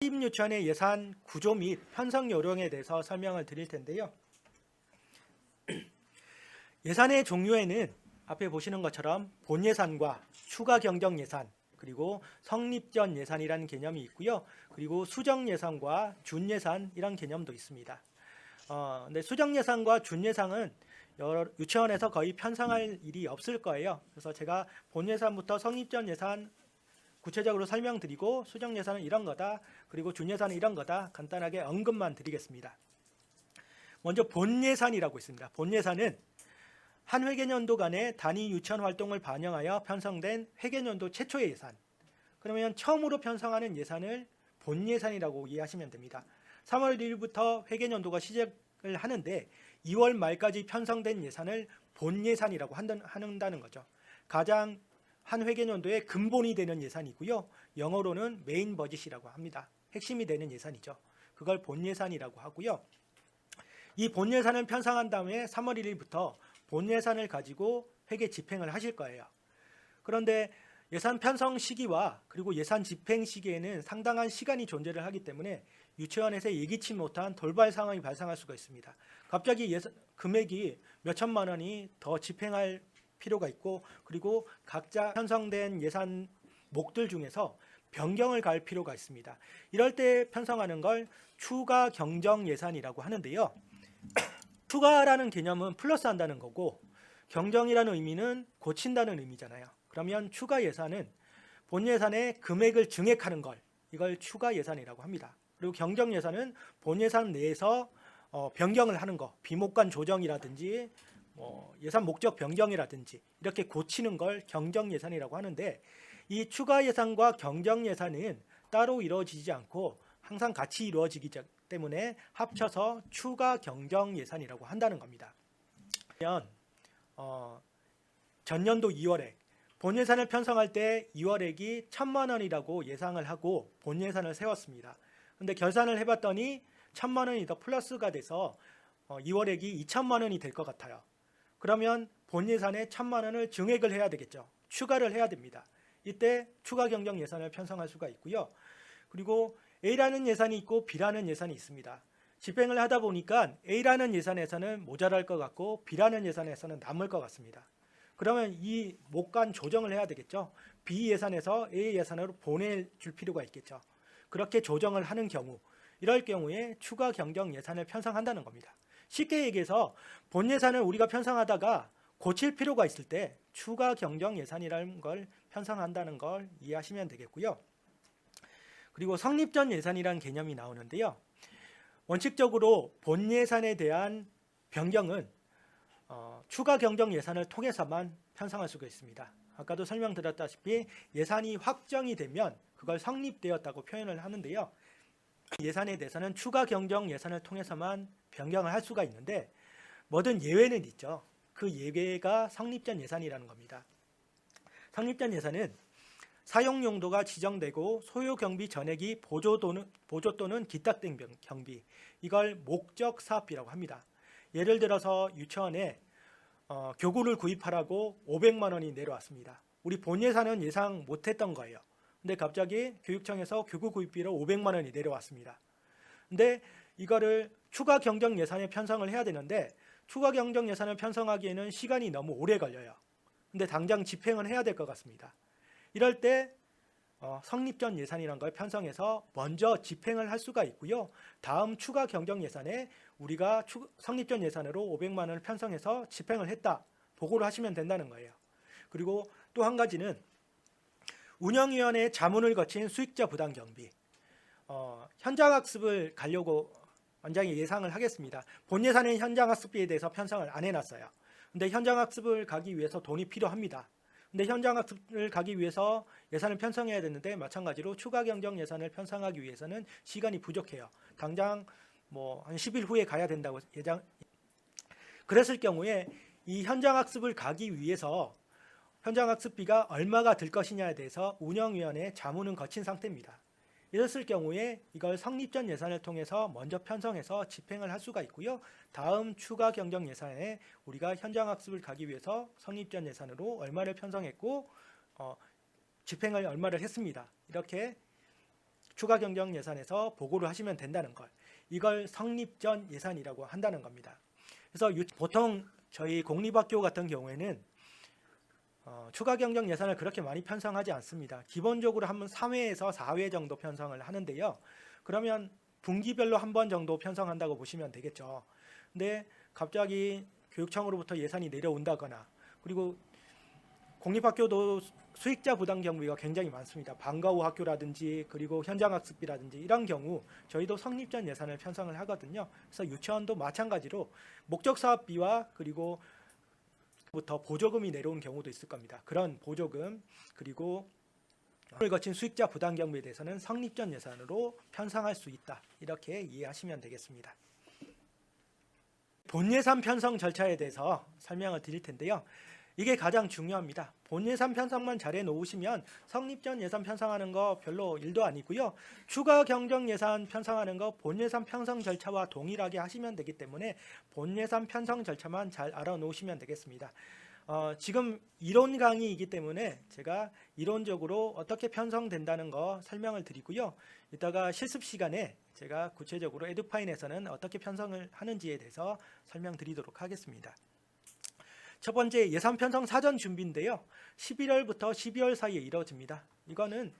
사립유치원의 예산 구조 및 편성 요령에 대해서 설명을 드릴 텐데요. 예산의 종류에는 앞에 보시는 것처럼 본예산과 추가 경정 예산, 그리고 성립전 예산이라는 개념이 있고요. 그리고 수정 예산과 준 예산이라는 개념도 있습니다. 근데 수정 예산과 준 예산은 유치원에서 거의 편성할 일이 없을 거예요. 그래서 제가 본 예산부터 성립전 예산 구체적으로 설명드리고 수정 예산은 이런 거다, 그리고 준 예산은 이런 거다 간단하게 언급만 드리겠습니다. 먼저 본 예산이라고 있습니다. 본 예산은 한 회계연도 간의 단위 유치원 활동을 반영하여 편성된 회계연도 최초의 예산. 그러면 처음으로 편성하는 예산을 본 예산이라고 이해하시면 됩니다. 3월 1일부터 회계연도가 시작을 하는데 2월 말까지 편성된 예산을 본 예산이라고 한다는 거죠. 가장 한 회계연도의 근본이 되는 예산이고요. 영어로는 메인 버짓이라고 합니다. 핵심이 되는 예산이죠. 그걸 본 예산이라고 하고요. 이 본 예산을 편성한 다음에 3월 1일부터 본 예산을 가지고 회계 집행을 하실 거예요. 그런데 예산 편성 시기와 그리고 예산 집행 시기에는 상당한 시간이 존재를 하기 때문에 유치원에서 예기치 못한 돌발 상황이 발생할 수가 있습니다. 갑자기 금액이 몇 천만 원이 더 집행할 필요가 있고, 그리고 각자 편성된 예산 목들 중에서 변경을 갈 필요가 있습니다. 이럴 때 편성하는 걸 추가 경정 예산이라고 하는데요. 추가라는 개념은 플러스 한다는 거고, 경정이라는 의미는 고친다는 의미잖아요. 그러면 추가 예산은 본 예산의 금액을 증액하는 걸, 이걸 추가 예산이라고 합니다. 그리고 경정 예산은 본 예산 내에서 변경을 하는 거, 비목관 조정이라든지 예산 목적 변경이라든지 이렇게 고치는 걸 경정 예산이라고 하는데, 이 추가 예산과 경정 예산은 따로 이루어지지 않고 항상 같이 이루어지기 때문에 합쳐서 추가 경정 예산이라고 한다는 겁니다. 그러면 전년도 2월에 본 예산을 편성할 때 2월액이 1,000만 원이라고 예상을 하고 본 예산을 세웠습니다. 그런데 결산을 해봤더니 1,000만 원이 더 플러스가 돼서 2월액이 2,000만 원이 될 것 같아요. 그러면 본 예산에 1,000만 원을 증액을 해야 되겠죠. 추가를 해야 됩니다. 이때 추가 경정 예산을 편성할 수가 있고요. 그리고 A라는 예산이 있고 B라는 예산이 있습니다. 집행을 하다 보니까 A라는 예산에서는 모자랄 것 같고 B라는 예산에서는 남을 것 같습니다. 그러면 이 목간 조정을 해야 되겠죠. B 예산에서 A 예산으로 보내줄 필요가 있겠죠. 그렇게 조정을 하는 경우, 이럴 경우에 추가 경정 예산을 편성한다는 겁니다. 쉽게 얘기해서 본 예산을 우리가 편성하다가 고칠 필요가 있을 때 추가 경정 예산이라는 걸 편성한다는 걸 이해하시면 되겠고요. 그리고 성립전 예산이라는 개념이 나오는데요. 원칙적으로 본 예산에 대한 변경은 추가 경정 예산을 통해서만 편성할 수가 있습니다. 아까도 설명드렸다시피 예산이 확정이 되면 그걸 성립되었다고 표현을 하는데요. 예산에 대해서는 추가 경정 예산을 통해서만 변경을 할 수가 있는데, 뭐든 예외는 있죠. 그 예외가 성립전 예산이라는 겁니다. 성립전 예산은 사용 용도가 지정되고 소요 경비 전액이 보조 또는 기탁된 경비, 이걸 목적 사업비라고 합니다. 예를 들어서 유치원에 교구를 구입하라고 500만 원이 내려왔습니다. 우리 본 예산은 예상 못했던 거예요. 근데 갑자기 교육청에서 교구 구입비로 500만 원이 내려왔습니다. 근데 이거를 추가 경정 예산에 편성을 해야 되는데, 추가 경정 예산을 편성하기에는 시간이 너무 오래 걸려요. 근데 당장 집행을 해야 될 것 같습니다. 이럴 때 성립전 예산이라는 걸 편성해서 먼저 집행을 할 수가 있고요. 다음 추가 경정 예산에 우리가 성립전 예산으로 500만 원을 편성해서 집행을 했다, 보고를 하시면 된다는 거예요. 그리고 또 한 가지는 운영위원회의 자문을 거친 수익자 부담 경비. 현장학습을 가려고 원장이 예상을 하겠습니다. 본 예산의 현장학습비에 대해서 편성을 안 해놨어요. 근데 현장학습을 가기 위해서 돈이 필요합니다. 근데 현장학습을 가기 위해서 예산을 편성해야 되는데, 마찬가지로 추가 경정 예산을 편성하기 위해서는 시간이 부족해요. 당장 한 10일 후에 가야 된다고 그랬을 경우에 이 현장학습을 가기 위해서 현장학습비가 얼마가 들 것이냐에 대해서 운영위원회의 자문은 거친 상태입니다. 이랬을 경우에 이걸 성립전 예산을 통해서 먼저 편성해서 집행을 할 수가 있고요. 다음 추가 경정 예산에 우리가 현장학습을 가기 위해서 성립전 예산으로 얼마를 편성했고 집행을 얼마를 했습니다. 이렇게 추가 경정 예산에서 보고를 하시면 된다는 걸, 이걸 성립 전 예산이라고 한다는 겁니다. 그래서 보통 저희 공립학교 같은 경우에는 추가 경정 예산을 그렇게 많이 편성하지 않습니다. 기본적으로 한 3회에서 4회 정도 편성을 하는데요. 그러면 분기별로 한 번 정도 편성한다고 보시면 되겠죠. 근데 갑자기 교육청으로부터 예산이 내려온다거나, 그리고 공립학교도 수익자 부담 경비가 굉장히 많습니다. 방과 후 학교라든지 그리고 현장학습비라든지 이런 경우 저희도 성립 전 예산을 편성을 하거든요. 그래서 유치원도 마찬가지로 목적 사업비와 그리고 부터 보조금이 내려온 경우도 있을 겁니다. 그런 보조금 그리고 을 거친 수익자 부담 경비에 대해서는 성립 전 예산으로 편성할 수 있다, 이렇게 이해하시면 되겠습니다. 본예산 편성 절차에 대해서 설명을 드릴 텐데요. 이게 가장 중요합니다. 본예산 편성만 잘해 놓으시면 성립 전 예산 편성하는 거 별로 일도 아니고요. 추가 경정 예산 편성하는 거 본예산 편성 절차와 동일하게 하시면 되기 때문에 본예산 편성 절차만 잘 알아놓으시면 되겠습니다. 지금 이론 강의이기 때문에 제가 이론적으로 어떻게 편성된다는 거 설명을 드리고요. 이따가 실습 시간에 제가 구체적으로 에듀파인에서는 어떻게 편성을 하는지에 대해서 설명드리도록 하겠습니다. 첫 번째, 예산 편성 사전 준비인데요. 11월부터 12월 사이에 이루어집니다. 이거는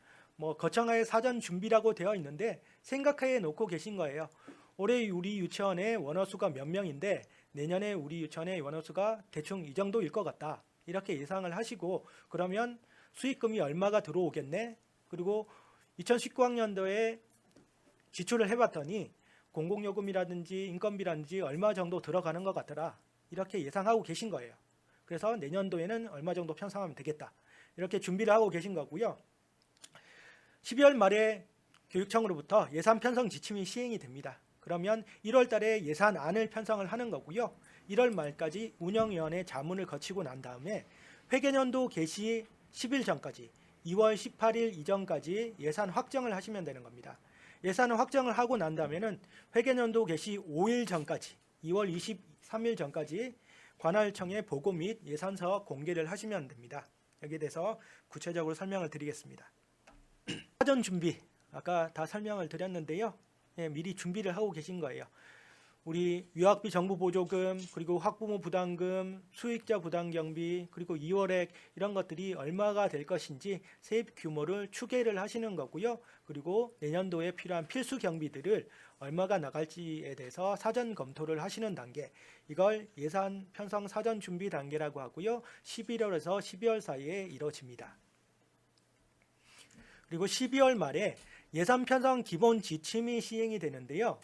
거창하게 사전 준비라고 되어 있는데 생각해 놓고 계신 거예요. 올해 우리 유치원의 원어수가 몇 명인데 내년에 우리 유치원의 원어수가 대충 이 정도일 것 같다, 이렇게 예상을 하시고, 그러면 수익금이 얼마가 들어오겠네, 그리고 2019학년도에 지출을 해봤더니 공공요금이라든지 인건비라든지 얼마 정도 들어가는 것 같더라, 이렇게 예상하고 계신 거예요. 그래서 내년도에는 얼마 정도 편성하면 되겠다, 이렇게 준비를 하고 계신 거고요. 12월 말에 교육청으로부터 예산 편성 지침이 시행이 됩니다. 그러면 1월 달에 예산안을 편성을 하는 거고요. 1월 말까지 운영위원회 자문을 거치고 난 다음에 회계연도 개시 10일 전까지, 2월 18일 이전까지 예산 확정을 하시면 되는 겁니다. 예산을 확정을 하고 난 다음에는 회계연도 개시 5일 전까지, 2월 23일 전까지 관할청에 보고 및 예산서 공개를 하시면 됩니다. 여기에 대해서 구체적으로 설명을 드리겠습니다. 사전 준비, 아까 다 설명을 드렸는데요. 미리 준비를 하고 계신 거예요. 우리 유학비 정부 보조금, 그리고 학부모 부담금, 수익자 부담 경비, 그리고 2월액, 이런 것들이 얼마가 될 것인지 세입 규모를 추계를 하시는 거고요. 그리고 내년도에 필요한 필수 경비들을 얼마가 나갈지에 대해서 사전 검토를 하시는 단계, 이걸 예산 편성 사전 준비 단계라고 하고요. 11월에서 12월 사이에 이루어집니다. 그리고 12월 말에 예산 편성 기본 지침이 시행이 되는데요.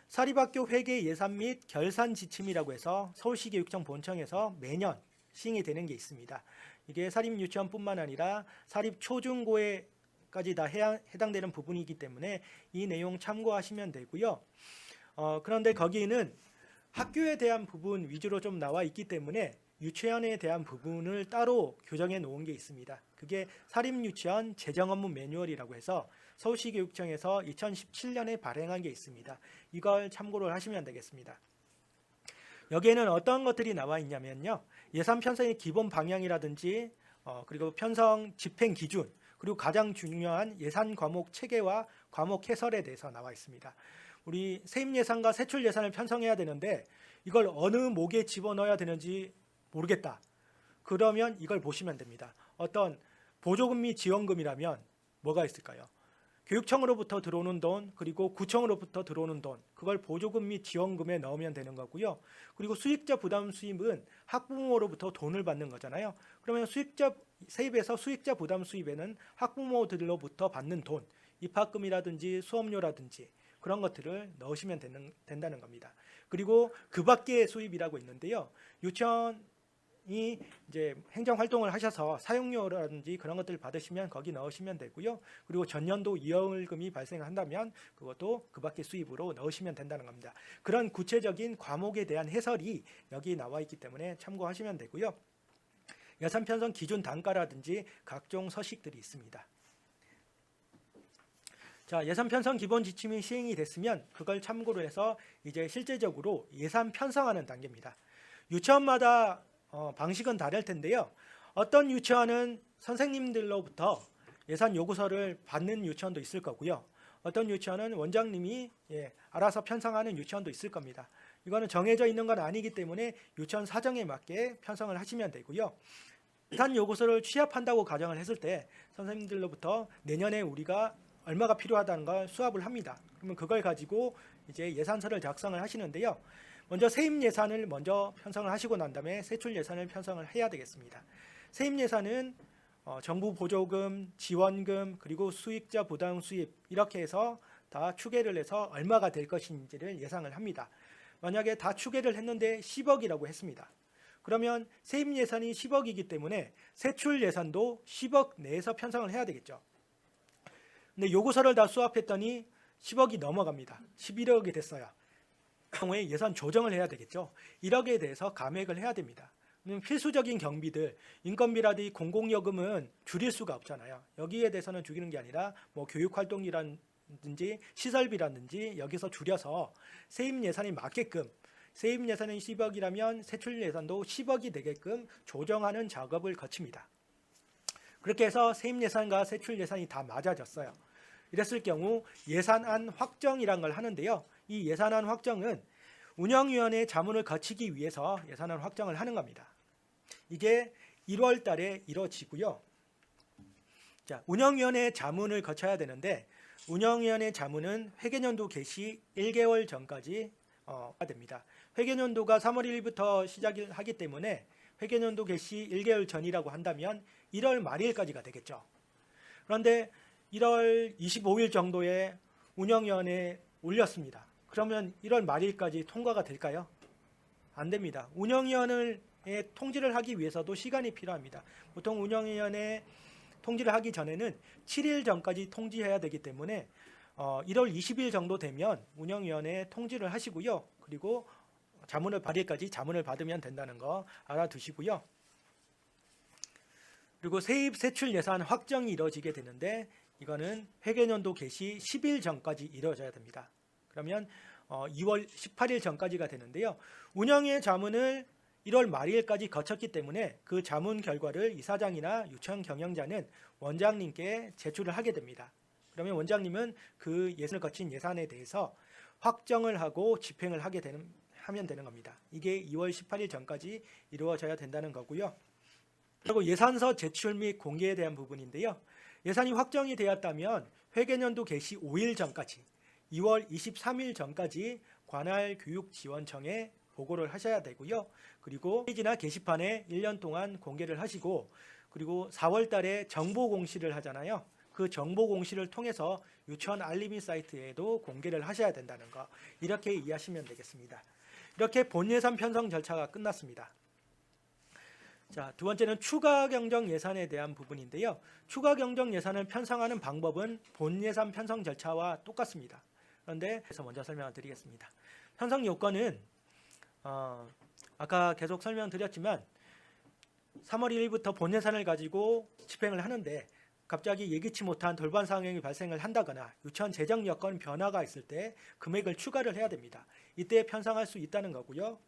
사립학교 회계 예산 및 결산 지침이라고 해서 서울시교육청 본청에서 매년 시행이 되는 게 있습니다. 이게 사립유치원뿐만 아니라 사립 초중고에까지 다 해당되는 부분이기 때문에 이 내용 참고하시면 되고요. 그런데 거기는 학교에 대한 부분 위주로 좀 나와 있기 때문에 유치원에 대한 부분을 따로 교정해 놓은 게 있습니다. 그게 사립유치원 재정업무 매뉴얼이라고 해서 서울시교육청에서 2017년에 발행한 게 있습니다. 이걸 참고를 하시면 되겠습니다. 여기에는 어떤 것들이 나와 있냐면요. 예산 편성의 기본 방향이라든지 그리고 편성 집행 기준, 그리고 가장 중요한 예산 과목 체계와 과목 해설에 대해서 나와 있습니다. 우리 세입 예산과 세출 예산을 편성해야 되는데 이걸 어느 목에 집어넣어야 되는지 모르겠다. 그러면 이걸 보시면 됩니다. 어떤 보조금 및 지원금이라면 뭐가 있을까요? 교육청으로부터 들어오는 돈, 그리고 구청으로부터 들어오는 돈, 그걸 보조금 및 지원금에 넣으면 되는 거고요. 그리고 수익자 부담 수입은 학부모로부터 돈을 받는 거잖아요. 그러면 세입에서 수익자 부담 수입에는 학부모들로부터 받는 돈, 입학금이라든지 수업료라든지 그런 것들을 넣으시면 된다는 겁니다. 그리고 그 밖의 수입이라고 있는데요. 유치원이 이제 행정 활동을 하셔서 사용료라든지 그런 것들을 받으시면 거기 넣으시면 되고요. 그리고 전년도 이월금이 발생한다면 그것도 그 밖의 수입으로 넣으시면 된다는 겁니다. 그런 구체적인 과목에 대한 해설이 여기 나와 있기 때문에 참고하시면 되고요. 예산 편성 기준 단가라든지 각종 서식들이 있습니다. 자, 예산 편성 기본 지침이 시행이 됐으면 그걸 참고로 해서 이제 실제적으로 예산 편성하는 단계입니다. 유치원마다 방식은 다를 텐데요. 어떤 유치원은 선생님들로부터 예산 요구서를 받는 유치원도 있을 거고요. 어떤 유치원은 원장님이 알아서 편성하는 유치원도 있을 겁니다. 이거는 정해져 있는 건 아니기 때문에 유치원 사정에 맞게 편성을 하시면 되고요. 예산 요구서를 취합한다고 가정을 했을 때 선생님들로부터 내년에 우리가 얼마가 필요하다는 걸 수합을 합니다. 그러면 그걸 가지고 이제 예산서를 작성을 하시는데요. 먼저 세입 예산을 먼저 편성을 하시고 난 다음에 세출 예산을 편성을 해야 되겠습니다. 세입 예산은 정부 보조금, 지원금, 그리고 수익자 부담 수입 이렇게 해서 다 추계를 해서 얼마가 될 것인지를 예상을 합니다. 만약에 다 추계를 했는데 10억이라고 했습니다. 그러면 세입 예산이 10억이기 때문에 세출 예산도 10억 내에서 편성을 해야 되겠죠. 근데 요구서를 다 수합했더니 10억이 넘어갑니다. 11억이 됐어요. 그 경우에 예산 조정을 해야 되겠죠. 1억에 대해서 감액을 해야 됩니다. 필수적인 경비들, 인건비라든지 공공요금은 줄일 수가 없잖아요. 여기에 대해서는 줄이는 게 아니라 뭐 교육활동이라든지 시설비라든지 여기서 줄여서 세입 예산이 맞게끔, 세입 예산은 10억이라면 세출 예산도 10억이 되게끔 조정하는 작업을 거칩니다. 그렇게 해서 세입 예산과 세출 예산이 다 맞아졌어요. 이랬을 경우 예산안 확정이란 걸 하는데요. 이 예산안 확정은 운영위원회 자문을 거치기 위해서 예산안 확정을 하는 겁니다. 이게 1월 달에 이루어지고요. 자, 운영위원회 자문을 거쳐야 되는데 운영위원회 자문은 회계연도 개시 1개월 전까지 됩니다. 회계연도가 3월 1일부터 시작을 하기 때문에 회계연도 개시 1개월 전이라고 한다면 1월 말일까지가 되겠죠. 그런데 1월 25일 정도에 운영위원회에 올렸습니다. 그러면 1월 말일까지 통과가 될까요? 안 됩니다. 운영위원회에 통지를 하기 위해서도 시간이 필요합니다. 보통 운영위원회 통지를 하기 전에는 7일 전까지 통지해야 되기 때문에 1월 20일 정도 되면 운영위원회에 통지를 하시고요. 그리고 자문을 발의까지 자문을 받으면 된다는 거 알아두시고요. 그리고 세입 세출 예산 확정이 이루어지게 되는데 이거는 회계연도 개시 10일 전까지 이루어져야 됩니다. 그러면 2월 18일 전까지가 되는데요. 운영위의 자문을 1월 말일까지 거쳤기 때문에 그 자문 결과를 이사장이나 유치원 경영자는 원장님께 제출을 하게 됩니다. 그러면 원장님은 그 예산을 거친 예산에 대해서 확정을 하고 집행을 하면 되는 겁니다. 이게 2월 18일 전까지 이루어져야 된다는 거고요. 그리고 예산서 제출 및 공개에 대한 부분인데요. 예산이 확정이 되었다면 회계연도 개시 5일 전까지 2월 23일 전까지 관할 교육지원청에 보고를 하셔야 되고요. 그리고 페이지나 게시판에 1년 동안 공개를 하시고 그리고 4월 달에 정보 공시를 하잖아요. 그 정보 공시를 통해서 유치원 알림이 사이트에도 공개를 하셔야 된다는 거 이렇게 이해하시면 되겠습니다. 이렇게 본예산 편성 절차가 끝났습니다. 자, 두 번째는 추가 경정 예산에 대한 부분인데요. 추가 경정 예산을 편성하는 방법은 본예산 편성 절차와 똑같습니다. 그런데 그래서 먼저 설명을 드리겠습니다. 편성 요건은 아까 계속 설명드렸지만 3월 1일부터 본예산을 가지고 집행을 하는데 갑자기 예기치 못한 돌발 상황이 발생을 한다거나 유치원 재정 여건 변화가 있을 때 금액을 추가를 해야 됩니다. 이때 편성할 수 있다는 거고요.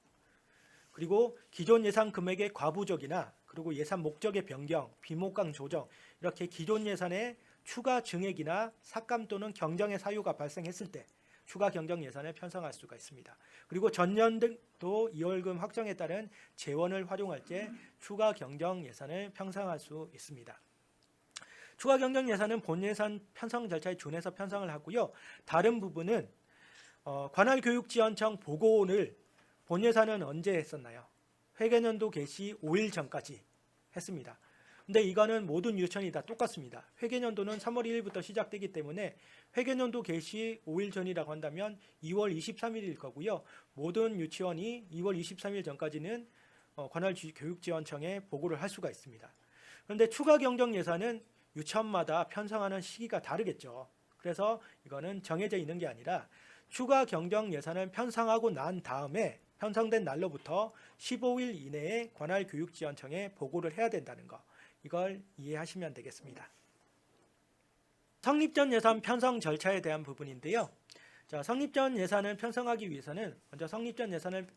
그리고 기존 예산 금액의 과부족이나 그리고 예산 목적의 변경, 비목강 조정 이렇게 기존 예산에 추가 증액이나 삭감 또는 경정의 사유가 발생했을 때 추가 경정 예산을 편성할 수가 있습니다. 그리고 전년도 2월금 확정에 따른 재원을 활용할 때 추가 경정 예산을 편성할 수 있습니다. 추가 경정 예산은 본예산 편성 절차에 준해서 편성을 하고요. 다른 부분은 관할교육지원청 보고를 본예산은 언제 했었나요? 회계연도 개시 5일 전까지 했습니다. 근데 이거는 모든 유치원이 다 똑같습니다. 회계연도는 3월 1일부터 시작되기 때문에 회계연도 개시 5일 전이라고 한다면 2월 23일일 거고요. 모든 유치원이 2월 23일 전까지는 관할교육지원청에 보고를 할 수가 있습니다. 그런데 추가 경정 예산은 유치원마다 편성하는 시기가 다르겠죠. 그래서 이거는 정해져 있는 게 아니라 추가 경정 예산을 편성하고 난 다음에 편성된 날로부터 15일 이내에 관할교육지원청에 보고를 해야 된다는 거 이걸 이해하시면 되겠습니다. 성립전 예산 편성 절차에 대한 부분인데요. 자, 성립전 예산을 편성하기 위해서는 먼저 성립전 예산을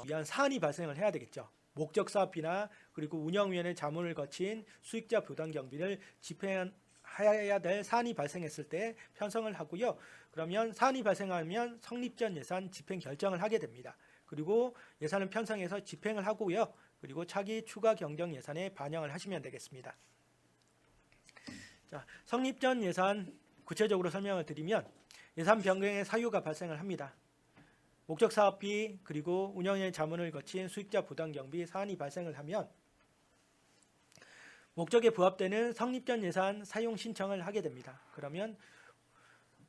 위한 사안이 발생을 해야 되겠죠. 목적 사업비나 그리고 운영위원회 자문을 거친 수익자 부담 경비를 집행한 해야 될 사안이 발생했을 때 편성을 하고요. 그러면 사안이 발생하면 성립전 예산 집행 결정을 하게 됩니다. 그리고 예산을 편성해서 집행을 하고요. 그리고 차기 추가 경정 예산에 반영을 하시면 되겠습니다. 자, 성립전 예산 구체적으로 설명을 드리면 예산 변경의 사유가 발생을 합니다. 목적 사업비 그리고 운영의 자문을 거친 수익자 부담 경비 사안이 발생을 하면 목적에 부합되는 성립전 예산 사용 신청을 하게 됩니다. 그러면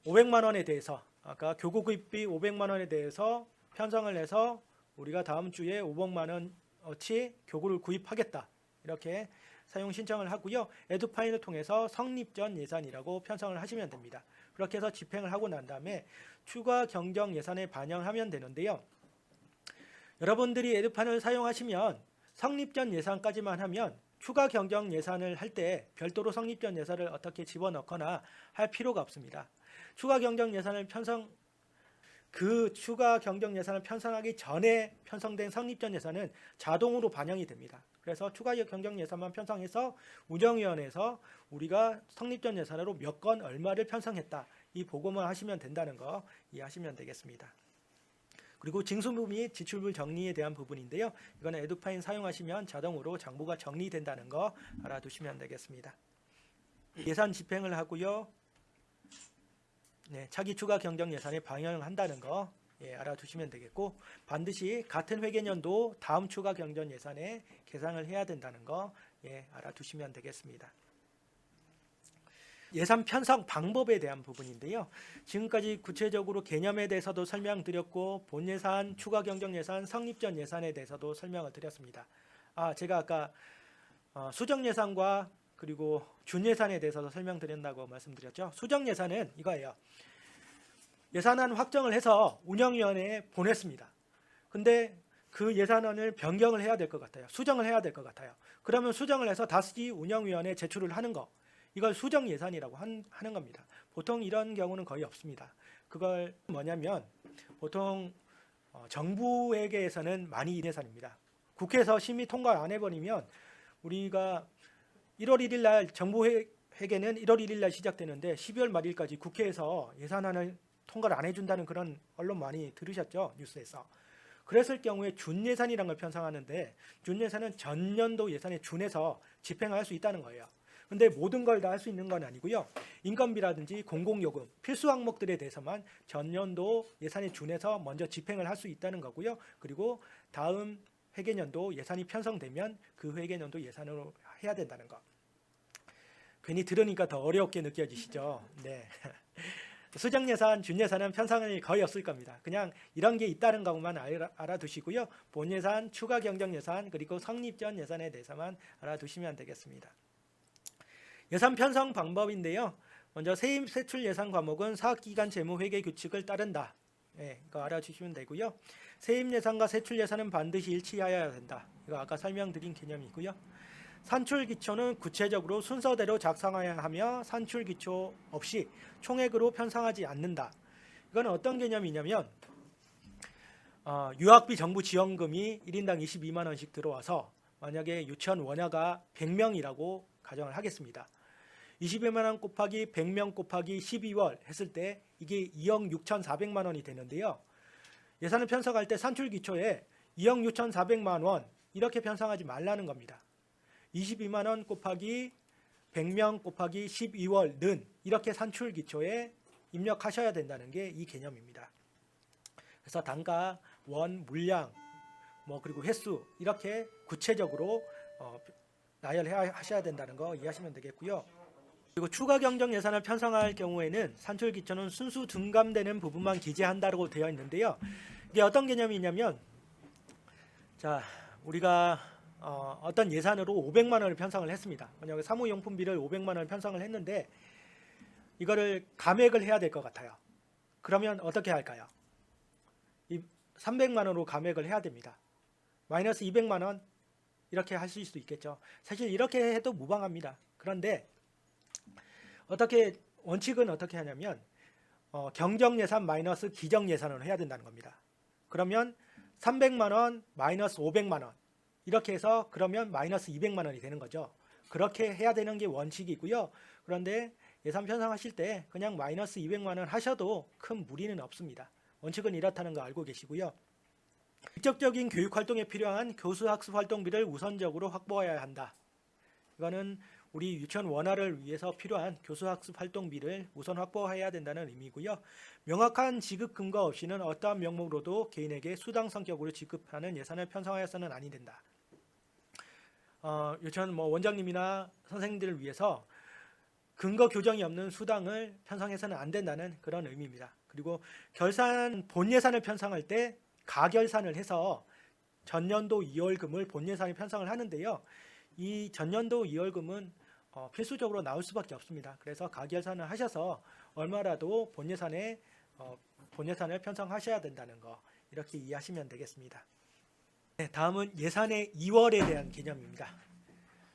500만 원에 대해서 아까 교구 구입비 500만 원에 대해서 편성을 해서 우리가 다음 주에 500만 원어치 교구를 구입하겠다. 이렇게 사용 신청을 하고요. 에듀파인을 통해서 성립전 예산이라고 편성을 하시면 됩니다. 그렇게 해서 집행을 하고 난 다음에 추가 경정 예산에 반영하면 되는데요. 여러분들이 에듀파인을 사용하시면 성립전 예산까지만 하면 추가 경정 예산을 할 때 별도로 성립전 예산을 어떻게 집어넣거나 할 필요가 없습니다. 추가 경정 예산을 추가 경정 예산을 편성하기 전에 편성된 성립전 예산은 자동으로 반영이 됩니다. 그래서 추가 경정 예산만 편성해서 운영위원회에서 우리가 성립전 예산으로 몇 건 얼마를 편성했다. 이 보고만 하시면 된다는 거 이해하시면 되겠습니다. 그리고 징수부 및 지출부 정리에 대한 부분인데요. 이거는 에듀파인 사용하시면 자동으로 장부가 정리된다는 거 알아두시면 되겠습니다. 예산 집행을 하고요. 네, 차기 추가 경정 예산에 반영한다는 거 알아두시면 되겠고 반드시 같은 회계년도 다음 추가 경정 예산에 계산을 해야 된다는 거 알아두시면 되겠습니다. 예산 편성 방법에 대한 부분인데요. 지금까지 구체적으로 개념에 대해서도 설명드렸고 본예산, 추가 경정 예산, 성립전 예산에 대해서도 설명을 드렸습니다. 제가 아까 수정 예산과 그리고 준 예산에 대해서도 설명드린다고 말씀드렸죠. 수정 예산은 이거예요. 예산안 확정을 해서 운영위원회에 보냈습니다. 근데 그 예산안을 변경을 해야 될 것 같아요. 수정을 해야 될 것 같아요. 그러면 수정을 해서 다시 운영위원회에 제출을 하는 거. 이걸 수정 예산이라고 하는 겁니다. 보통 이런 경우는 거의 없습니다. 그걸 뭐냐면 보통 정부회계에서는 많이 이 예산입니다. 국회에서 심의 통과 안 해버리면 우리가 1월 1일 날 정부 회계는 1월 1일 날 시작되는데 12월 말일까지 국회에서 예산안을 통과를 안 해준다는 그런 언론 많이 들으셨죠? 뉴스에서. 그랬을 경우에 준예산이라는 걸 편성하는데 준예산은 전년도 예산에 준해서 집행할 수 있다는 거예요. 근데 모든 걸 다 할 수 있는 건 아니고요. 인건비라든지 공공요금, 필수 항목들에 대해서만 전년도 예산에 준해서 먼저 집행을 할 수 있다는 거고요. 그리고 다음 회계년도 예산이 편성되면 그 회계년도 예산으로 해야 된다는 거. 괜히 들으니까 더 어렵게 느껴지시죠? 네. 수정 예산, 준 예산은 편성이 거의 없을 겁니다. 그냥 이런 게 있다는 것만 알아두시고요. 본 예산, 추가 경정 예산, 그리고 성립전 예산에 대해서만 알아두시면 되겠습니다. 예산 편성 방법인데요. 먼저 세입 세출 예산 과목은 사학기간 재무회계 규칙을 따른다. 이거 알아주시면 되고요. 세입 예산과 세출 예산은 반드시 일치하여야 된다. 이거 아까 설명드린 개념이고요. 산출 기초는 구체적으로 순서대로 작성해야 하며 산출 기초 없이 총액으로 편성하지 않는다. 이건 어떤 개념이냐면 유학비 정부 지원금이 1인당 22만 원씩 들어와서 만약에 유치원 원화가 100명이라고 가정을 하겠습니다. 22만 원 곱하기 100명 곱하기 12월 했을 때 이게 2억 6,400만 원이 되는데요. 예산을 편성할 때 산출 기초에 2억 6,400만 원 이렇게 편성하지 말라는 겁니다. 22만 원 곱하기 100명 곱하기 12월는 이렇게 산출 기초에 입력하셔야 된다는 게 이 개념입니다. 그래서 단가, 원, 물량, 그리고 횟수 이렇게 구체적으로 나열하셔야 된다는 거 이해하시면 되겠고요. 그리고 추가 경정 예산을 편성할 경우에는 산출 기초는 순수 둔감되는 부분만 기재한다고 되어 있는데요. 이게 어떤 개념이냐면 자, 우리가 어떤 예산으로 500만 원을 편성을 했습니다. 만약에 사무용품비를 500만 원을 편성을 했는데 이거를 감액을 해야 될 것 같아요. 그러면 어떻게 할까요? 300만 원으로 감액을 해야 됩니다. 마이너스 200만 원 이렇게 하실 수도 있겠죠. 사실 이렇게 해도 무방합니다. 그런데 원칙은 어떻게 하냐면 경정예산 마이너스 기정예산으로 해야 된다는 겁니다. 그러면 300만 원 마이너스 500만 원 이렇게 해서 그러면 마이너스 200만 원이 되는 거죠. 그렇게 해야 되는 게 원칙이고요. 그런데 예산 편성하실 때 그냥 마이너스 200만 원 하셔도 큰 무리는 없습니다. 원칙은 이렇다는 거 알고 계시고요. 직접적인 교육 활동에 필요한 교수 학습 활동비를 우선적으로 확보해야 한다. 이거는 우리 유치원 원활을 위해서 필요한 교수 학습 활동비를 우선 확보해야 된다는 의미고요. 명확한 지급 근거 없이는 어떠한 명목으로도 개인에게 수당 성격으로 지급하는 예산을 편성하여서는 아니 된다. 유치원 원장님이나 선생님들을 위해서 근거 교정이 없는 수당을 편성해서는 안 된다는 그런 의미입니다. 그리고 본 예산을 편성할 때 가결산을 해서 전년도 2월금을 본 예산에 편성을 하는데요. 이 전년도 2월금은 필수적으로 나올 수밖에 없습니다. 그래서 가결산을 하셔서 얼마라도 본 예산을 편성하셔야 된다는 거, 이렇게 이해하시면 되겠습니다. 네, 다음은 예산의 2월에 대한 개념입니다.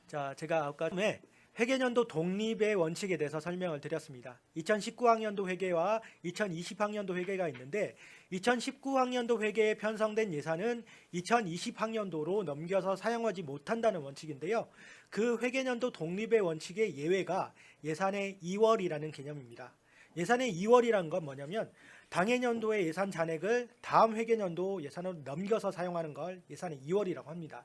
자, 제가 아까 처음에 회계년도 독립의 원칙에 대해서 설명을 드렸습니다. 2019학년도 회계와 2020학년도 회계가 있는데 2019학년도 회계에 편성된 예산은 2020학년도로 넘겨서 사용하지 못한다는 원칙인데요. 그 회계년도 독립의 원칙의 예외가 예산의 2월이라는 개념입니다. 예산의 2월이라는 건 뭐냐면 당해년도의 예산 잔액을 다음 회계년도 예산으로 넘겨서 사용하는 걸 예산의 2월이라고 합니다.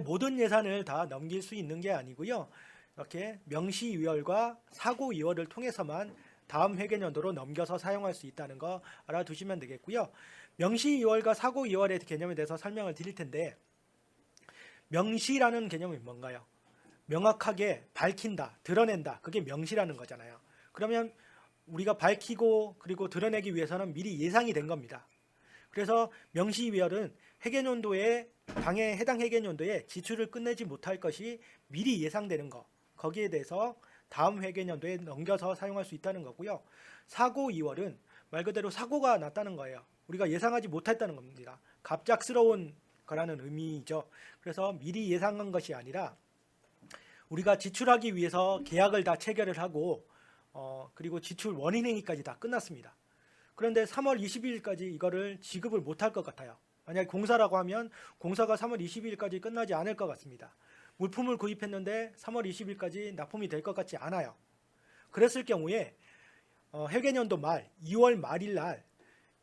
모든 예산을 다 넘길 수 있는 게 아니고요. 이렇게 명시이월과 사고이월을 통해서만 다음 회계년도로 넘겨서 사용할 수 있다는 거 알아두시면 되겠고요. 명시이월과 사고이월의 개념에 대해서 설명을 드릴 텐데, 명시라는 개념이 뭔가요? 명확하게 밝힌다, 드러낸다. 그게 명시라는 거잖아요. 그러면 우리가 밝히고 그리고 드러내기 위해서는 미리 예상이 된 겁니다. 그래서 명시이월은 회계년도에 해당 회계년도에 지출을 끝내지 못할 것이 미리 예상되는 거, 거기에 대해서 다음 회계년도에 넘겨서 사용할 수 있다는 거고요. 사고이월은 말 그대로 사고가 났다는 거예요. 우리가 예상하지 못했다는 겁니다. 갑작스러운 거라는 의미죠. 그래서 미리 예상한 것이 아니라 우리가 지출하기 위해서 계약을 다 체결을 하고 그리고 지출 원인행위까지 다 끝났습니다. 그런데 3월 20일까지 이거를 지급을 못할 것 같아요. 만약 공사라고 하면 공사가 3월 20일까지 끝나지 않을 것 같습니다. 물품을 구입했는데 3월 20일까지 납품이 될 것 같지 않아요. 그랬을 경우에 회계년도 말 2월 말일 날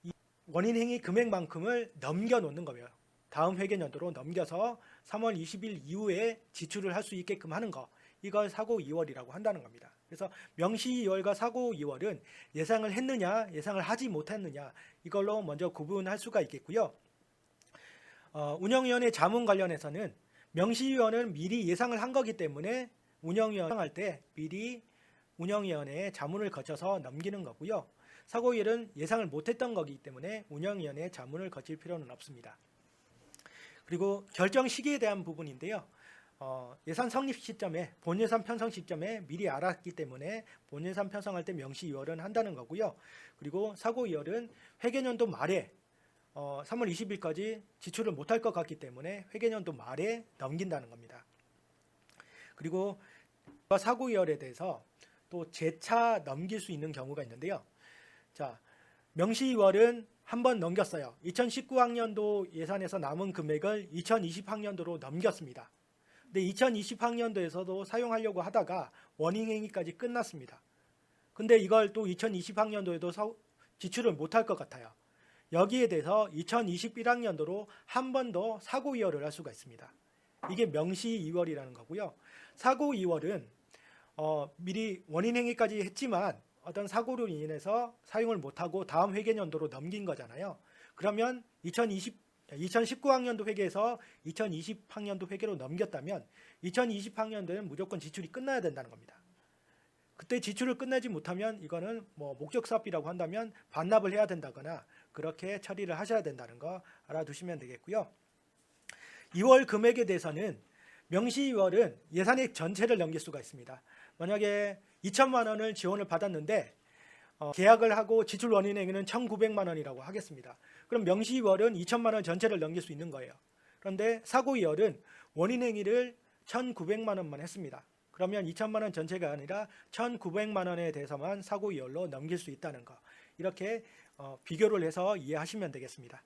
이 원인행위 금액만큼을 넘겨놓는 거예요. 다음 회계년도로 넘겨서 3월 20일 이후에 지출을 할 수 있게끔 하는 거, 이걸 사고이월이라고 한다는 겁니다. 그래서 명시이월과 사고이월은 예상을 했느냐 예상을 하지 못했느냐, 이걸로 먼저 구분할 수가 있겠고요. 운영위원회 자문 관련해서는 명시위원은 미리 예상을 한 거기 때문에 운영위원 할 때 미리 운영위원회에 자문을 거쳐서 넘기는 거고요. 사고이월은 예상을 못했던 거기 때문에 운영위원회에 자문을 거칠 필요는 없습니다. 그리고 결정 시기에 대한 부분인데요. 예산 성립 시점에, 본예산 편성 시점에 미리 알았기 때문에 본예산 편성할 때 명시이월은 한다는 거고요. 그리고 사고이월은 회계년도 말에 3월 20일까지 지출을 못할 것 같기 때문에 회계년도 말에 넘긴다는 겁니다. 그리고 사고이월에 대해서 또 재차 넘길 수 있는 경우가 있는데요. 자, 명시이월은 한 번 넘겼어요. 2019학년도 예산에서 남은 금액을 2020학년도로 넘겼습니다. 근데 2020학년도에서도 사용하려고 하다가 원인행위까지 끝났습니다. 근데 이걸 또 2020학년도에도 지출을 못할 것 같아요. 여기에 대해서 2021학년도로 한 번 더 사고이월을 할 수가 있습니다. 이게 명시이월이라는 거고요. 사고이월은 미리 원인행위까지 했지만 어떤 사고로 인해서 사용을 못하고 다음 회계년도로 넘긴 거잖아요. 그러면 2019학년도 회계에서 2020학년도 회계로 넘겼다면 2020학년도에는 무조건 지출이 끝나야 된다는 겁니다. 그때 지출을 끝내지 못하면 이거는 목적사업비라고 한다면 반납을 해야 된다거나 그렇게 처리를 하셔야 된다는 거 알아두시면 되겠고요. 2월 금액에 대해서는 명시이월은 예산액 전체를 넘길 수가 있습니다. 만약에 2천만 원을 지원을 받았는데 계약을 하고 지출 원인행위는 1,900만 원이라고 하겠습니다. 그럼 명시이월은 2천만 원 전체를 넘길 수 있는 거예요. 그런데 사고이월은 원인행위를 1,900만 원만 했습니다. 그러면 2천만 원 전체가 아니라 1,900만 원에 대해서만 사고이월로 넘길 수 있다는 거, 이렇게 비교를 해서 이해하시면 되겠습니다.